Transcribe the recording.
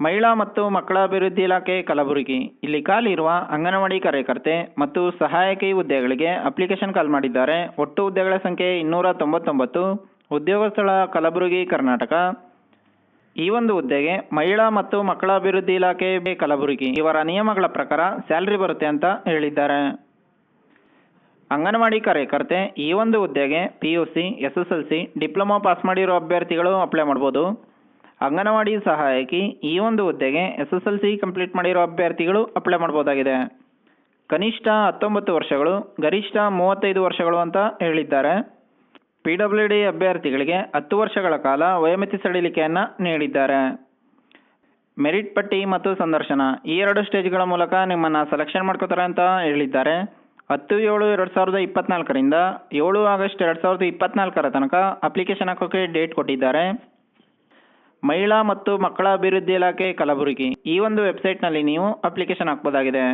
ಮಹಿಳಾ ಮತ್ತು ಮಕ್ಕಳ ಅಭಿವೃದ್ಧಿ ಇಲಾಖೆ ಕಲಬುರಗಿ ಇಲ್ಲಿ ಖಾಲಿ ಇರುವ ಅಂಗನವಾಡಿ ಕಾರ್ಯಕರ್ತೆ ಮತ್ತು ಸಹಾಯಕಿ ಹುದ್ದೆಗಳಿಗೆ ಅಪ್ಲಿಕೇಶನ್ ಕಾಲ್ ಮಾಡಿದ್ದಾರೆ. ಒಟ್ಟು ಹುದ್ದೆಗಳ ಸಂಖ್ಯೆ 299. ಉದ್ಯೋಗ ಸ್ಥಳ ಕಲಬುರಗಿ, ಕರ್ನಾಟಕ. ಈ ಒಂದು ಹುದ್ದೆಗೆ ಮಹಿಳಾ ಮತ್ತು ಮಕ್ಕಳ ಅಭಿವೃದ್ಧಿ ಇಲಾಖೆ ಕಲಬುರಗಿ ಇವರ ನಿಯಮಗಳ ಪ್ರಕಾರ ಸ್ಯಾಲ್ರಿ ಬರುತ್ತೆ ಅಂತ ಹೇಳಿದ್ದಾರೆ. ಅಂಗನವಾಡಿ ಕಾರ್ಯಕರ್ತೆ ಈ ಒಂದು ಹುದ್ದೆಗೆ PUC, SSLC, ಡಿಪ್ಲೊಮಾ ಪಾಸ್ ಮಾಡಿರೋ ಅಭ್ಯರ್ಥಿಗಳು ಅಪ್ಲೈ ಮಾಡ್ಬೋದು. ಅಂಗನವಾಡಿ ಸಹಾಯಕಿ ಈ ಒಂದು ಹುದ್ದೆಗೆ SSLC ಕಂಪ್ಲೀಟ್ ಮಾಡಿರೋ ಅಭ್ಯರ್ಥಿಗಳು ಅಪ್ಲೈ ಮಾಡ್ಬೋದಾಗಿದೆ. ಕನಿಷ್ಠ 19 ವರ್ಷಗಳು, ಗರಿಷ್ಠ 35 ವರ್ಷಗಳು ಅಂತ ಹೇಳಿದ್ದಾರೆ. PWD ಅಭ್ಯರ್ಥಿಗಳಿಗೆ 10 ವರ್ಷಗಳ ಕಾಲ ವಯೋಮಿತಿ ಸಡಿಲಿಕೆಯನ್ನು ನೀಡಿದ್ದಾರೆ. ಮೆರಿಟ್ ಪಟ್ಟಿ ಮತ್ತು ಸಂದರ್ಶನ ಈ 2 ಸ್ಟೇಜ್ಗಳ ಮೂಲಕ ನಿಮ್ಮನ್ನು ಸೆಲೆಕ್ಷನ್ ಮಾಡ್ಕೋತಾರೆ ಅಂತ ಹೇಳಿದ್ದಾರೆ. 10/7/2024 7 ಆಗಸ್ಟ್ 2024 ತನಕ ಅಪ್ಲಿಕೇಶನ್ ಹಾಕೋಕ್ಕೆ ಡೇಟ್ ಕೊಟ್ಟಿದ್ದಾರೆ. ಮಹಿಳಾ ಮತ್ತು ಮಕ್ಕಳ ಅಭಿವೃದ್ಧಿ ಇಲಾಖೆ ಕಲಬುರಗಿ ಈ ಒಂದು ವೆಬ್ಸೈಟ್ನಲ್ಲಿ ನೀವು ಅಪ್ಲಿಕೇಶನ್ ಹಾಕ್ಬೋದಾಗಿದೆ.